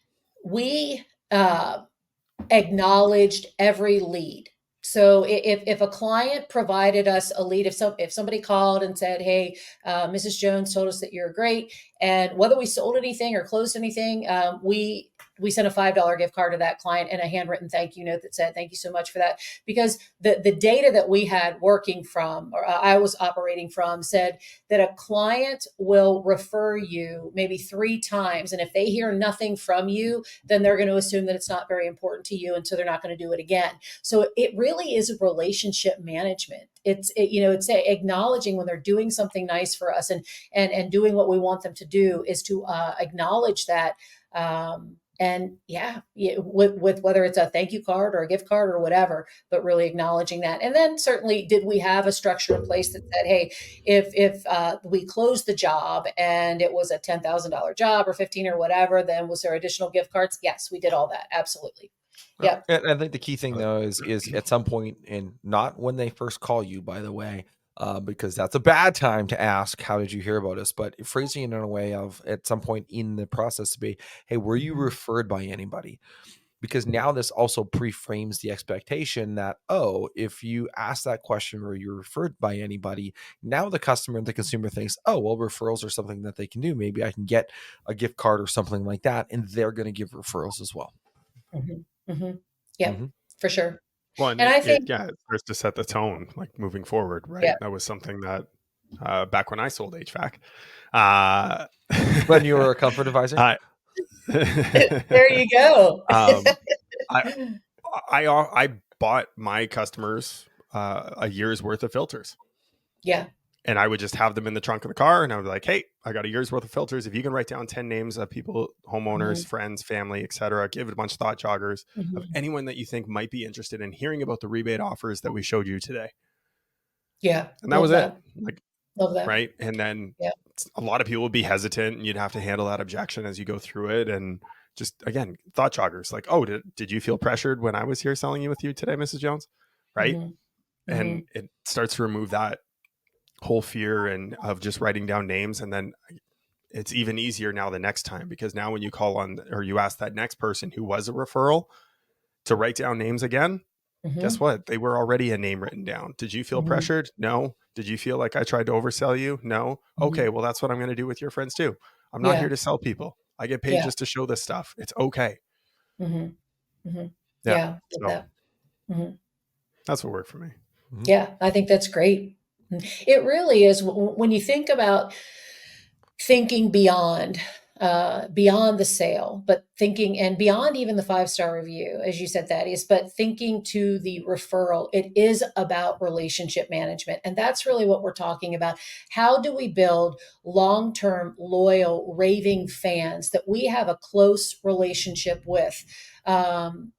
acknowledged every lead. So if a client provided us a lead, if somebody called and said, "Hey, Mrs. Jones told us that you're great," and whether we sold anything or closed anything, we sent a $5 gift card to that client and a handwritten thank you note that said, "Thank you so much for that." Because the data that we had working from, or I was operating from, said that a client will refer you maybe 3 times. And if they hear nothing from you, then they're going to assume that it's not very important to you. And so they're not going to do it again. So it really is relationship management. It's acknowledging when they're doing something nice for us and doing what we want them to do is to acknowledge that. With whether it's a thank you card or a gift card or whatever, but really acknowledging that. And then certainly, did we have a structure in place that said, hey, if we closed the job and it was a $10,000 job or 15 or whatever, then was there additional gift cards? Yes, we did all that. Absolutely. Yeah. And I think the key thing though is at some point, and not when they first call you, by the way, because that's a bad time to ask, how did you hear about us? But phrasing it in a way of at some point in the process to be, hey, were you referred by anybody? Because now this also pre-frames the expectation that, oh, if you ask that question or you're referred by anybody, now the customer and the consumer thinks, oh, well, referrals are something that they can do. Maybe I can get a gift card or something like that. And they're going to give referrals as well. Mm-hmm. Mm-hmm. Yeah, for sure. Well, and I think, it starts to set the tone, like moving forward, right? Yeah. That was something that back when I sold HVAC, when you were a comfort advisor, there you go. I bought my customers a year's worth of filters. Yeah. And I would just have them in the trunk of the car, and I would be like, "Hey, I got a year's worth of filters. If you can write down 10 names of people, homeowners, friends, family, etc., give it a bunch of thought joggers of anyone that you think might be interested in hearing about the rebate offers that we showed you today." Yeah. And that was it. Like, love that. Right. And then a lot of people would be hesitant, and you'd have to handle that objection as you go through it. And just, again, thought joggers like, "Oh, did you feel pressured when I was here selling you with you today, Mrs. Jones?" Right. And it starts to remove that whole fear and of just writing down names. And then it's even easier now the next time, because now when you call on or you ask that next person who was a referral to write down names again, guess what? They were already a name written down. Did you feel pressured? No. Did you feel like I tried to oversell you? No. Okay. Well, that's what I'm going to do with your friends too. I'm not here to sell people. I get paid just to show this stuff. It's okay. Yeah. So, that's what worked for me. Yeah. I think that's great. It really is. When you think about thinking beyond beyond the sale, but thinking, and beyond even the 5-star review, as you said, Thaddeus, but thinking to the referral. It is about relationship management. And that's really what we're talking about. How do we build long-term, loyal, raving fans that we have a close relationship with? And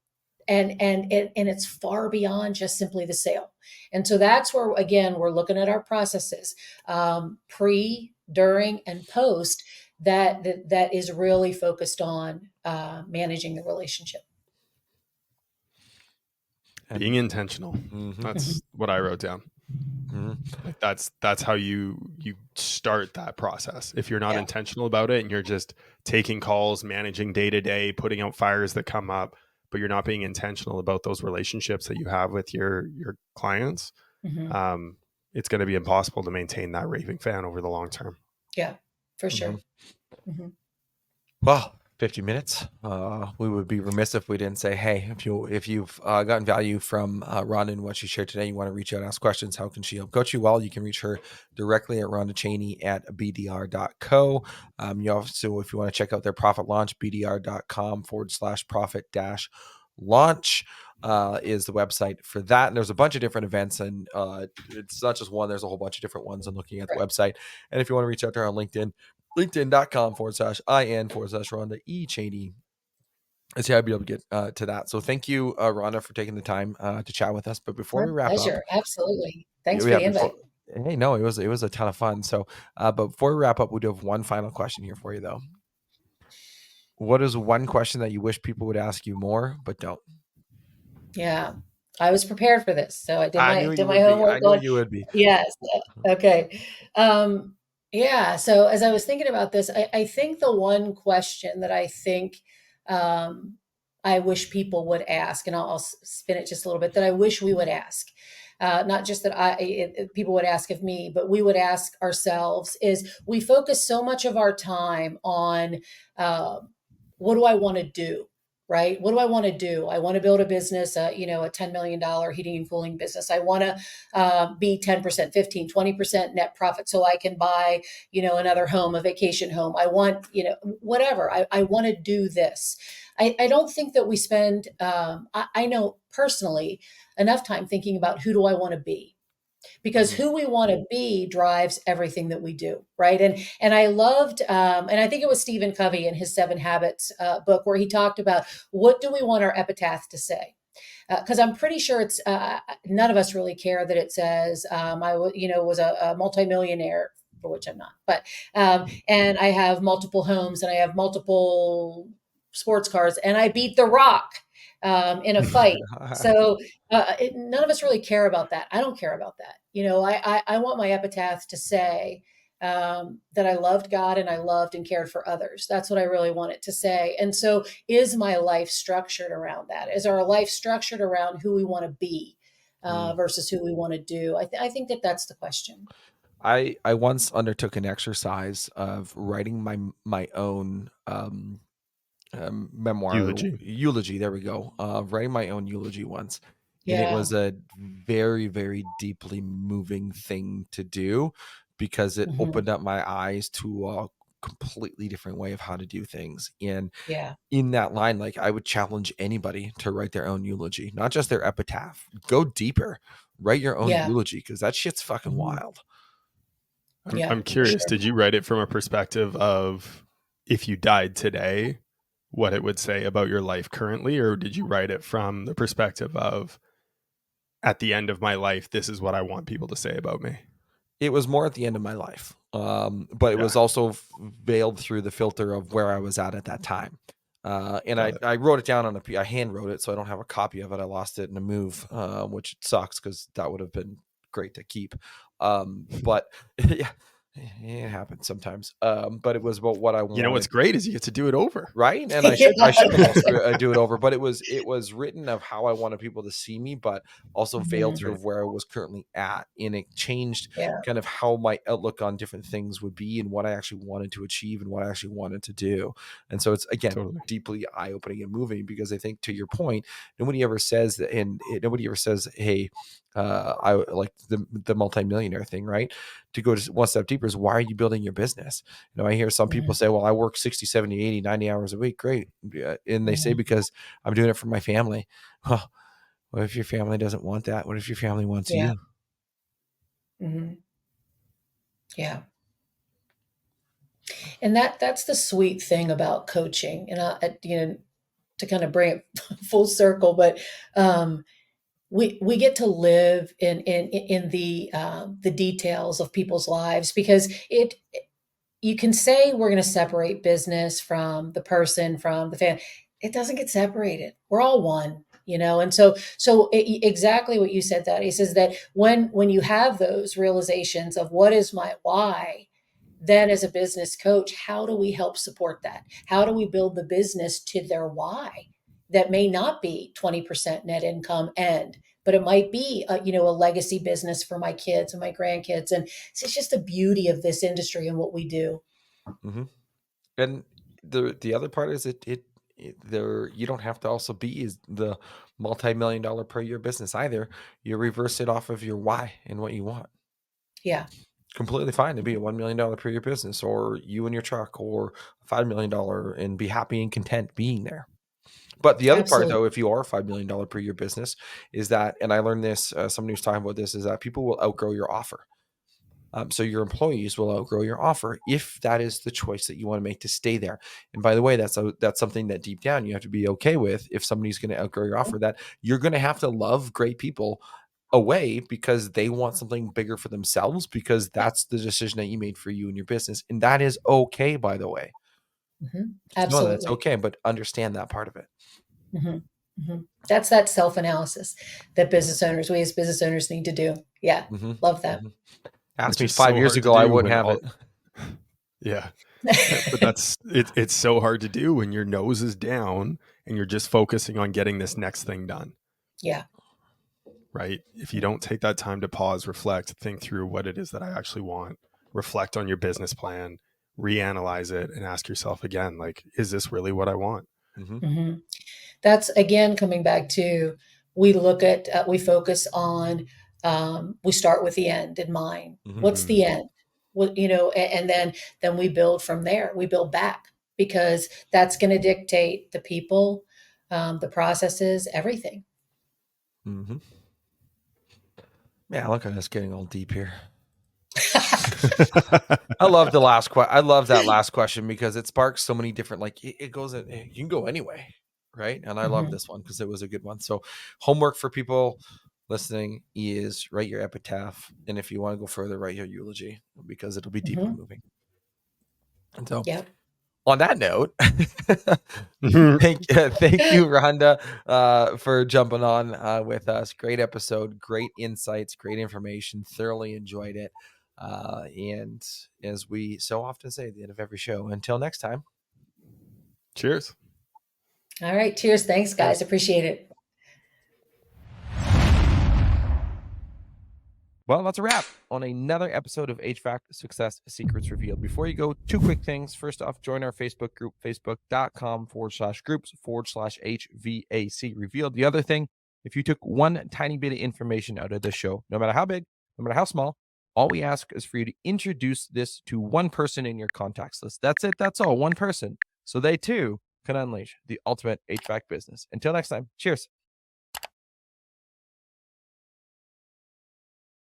it's far beyond just simply the sale. And so that's where, again, we're looking at our processes, pre, during, and post, that is really focused on managing the relationship. Being intentional. That's what I wrote down. Like that's how you start that process. If you're not intentional about it and you're just taking calls, managing day to day, putting out fires that come up, but you're not being intentional about those relationships that you have with your clients, it's going to be impossible to maintain that raving fan over the long term. Yeah, for sure. Well, 50 minutes. We would be remiss if we didn't say, hey, if you've gotten value from Rhonda and what she shared today, you want to reach out, ask questions, how can she help coach you? Well, you can reach her directly at Rhonda Chaney at bdr.co. You also, if you want to check out their profit launch, bdr.com/profit-launch is the website for that. And there's a bunch of different events, and it's not just one, there's a whole bunch of different ones. I'm looking at the website. And if you want to reach out to her on LinkedIn, linkedin.com/in/Rhonda E. Chaney. I see I'd be able to get to that. So thank you, Rhonda, for taking the time to chat with us. But before we wrap up, absolutely. Thanks for the invite. Hey, no, it was a ton of fun. So, but before we wrap up, we do have one final question here for you, though. What is one question that you wish people would ask you more, but don't? Yeah, I was prepared for this, so I did my homework. I knew you would be. Yes. Okay. Yeah. So as I was thinking about this, I think the one question that I think I wish people would ask, and I'll spin it just a little bit, that I wish we would ask, not just that people would ask of me, but we would ask ourselves, is we focus so much of our time on what do I want to do? Right? What do I want to do? I want to build a business, a $10 million heating and cooling business. I want to be 10%, 15, 20% net profit so I can buy, another home, a vacation home. I want, whatever. I want to do this. I don't think that we spend, I know personally, enough time thinking about who do I want to be. Because who we want to be drives everything that we do, right? And I loved, and I think it was Stephen Covey in his 7 Habits book, where he talked about what do we want our epitaph to say? Because I'm pretty sure it's none of us really care that it says I was a multimillionaire, for which I'm not, but and I have multiple homes and I have multiple sports cars and I beat The Rock in a fight. So none of us really care about that. I don't care about that. I want my epitaph to say that I loved God and I loved and cared for others. That's what I really want it to say. And so is my life structured around that? Is our life structured around who we want to be versus who we want to do? I think that's the question. I once undertook an exercise of writing my own memoir eulogy. There we go. Writing my own eulogy once. And it was a very, very deeply moving thing to do because it opened up my eyes to a completely different way of how to do things. And in that line, like, I would challenge anybody to write their own eulogy, not just their epitaph. Go deeper, write your own eulogy, because that shit's fucking wild. I'm curious, did you write it from a perspective of if you died today, what it would say about your life currently, or did you write it from the perspective of at the end of my life, this is what I want people to say about me? It was more at the end of my life, but it was also veiled through the filter of where I was at that time. And I wrote it down on I hand wrote it, so I don't have a copy of it. I lost it in a move, which sucks because that would have been great to keep. But yeah. It happens sometimes. But it was about what I wanted. What's great is you get to do it over. Right. And I should almost do it over, but it was written of how I wanted people to see me, but also veiled through where I was currently at. And it changed kind of how my outlook on different things would be and what I actually wanted to achieve and what I actually wanted to do. And so it's, again, deeply eye-opening and moving, because I think, to your point, nobody ever says that, and nobody ever says, hey, I like the multimillionaire thing, right? To go one step deeper is, why are you building your business? I hear some people say, well, I work 60, 70, 80, 90 hours a week. Great. And they say, because I'm doing it for my family. Well, what if your family doesn't want that? What if your family wants Yeah. you? Yeah. And that's the sweet thing about coaching. And to kind of bring it full circle, but we get to live in the details of people's lives, because you can say we're going to separate business from the person, from the family. It doesn't get separated. We're all one, and exactly what you said, that he says that when you have those realizations of what is my why, then as a business coach, how do we help support that? How do we build the business to their why? That may not be 20% net income but it might be a legacy business for my kids and my grandkids. And it's just the beauty of this industry and what we do. Mm-hmm. And the other part is you don't have to also be the multi-million-dollar per year business either. You reverse it off of your why and what you want. Yeah. Completely fine to be a $1 million per year business, or you and your truck, or $5 million, and be happy and content being there. But the other part, Absolutely. though, if you are a $5 million per year business, is that, and I learned this, somebody was talking about this, is that people will outgrow your offer. So your employees will outgrow your offer if that is the choice that you want to make to stay there. And by the way, that's something that deep down you have to be okay with. If somebody's going to outgrow your offer, that you're going to have to love great people away because they want something bigger for themselves, because that's the decision that you made for you and your business. And that is okay, by the way. Just know that it's Absolutely. okay, but understand that part of it. That's that self-analysis that we as business owners need to do. Yeah. Love that. Asked Which me is 5 so years hard to ago, I do wouldn't when have it. Yeah. But it's so hard to do when your nose is down and you're just focusing on getting this next thing done. Yeah. Right. If you don't take that time to pause, reflect, think through what it is that I actually want, reflect on your business plan, reanalyze it, and ask yourself again, like, is this really what I want? That's again coming back to, we focus on, we start with the end in mind. What's the end? And then we build from there. We build back, because that's going to dictate the people, the processes, everything. Yeah, look at us getting all deep here. I love that last question, because it sparks so many different, like, it goes, you can go anyway, right? And I love this one because it was a good one. So homework for people listening is write your epitaph, and if you want to go further, write your eulogy, because it'll be deep and moving. And so on that note, thank you, Rhonda, for jumping on with us. Great episode, great insights, great information. Thoroughly enjoyed it. And as we so often say at the end of every show, until next time. Cheers. All right. Cheers. Thanks, guys. Cheers. Appreciate it. Well, that's a wrap on another episode of HVAC Success Secrets Revealed. Before you go, two quick things. First off, join our Facebook group, facebook.com/groups/HVAC Revealed. The other thing, if you took one tiny bit of information out of the show, no matter how big, no matter how small, all we ask is for you to introduce this to one person in your contacts list. That's it. That's all. One person. So they too can unleash the ultimate HVAC business. Until next time, cheers.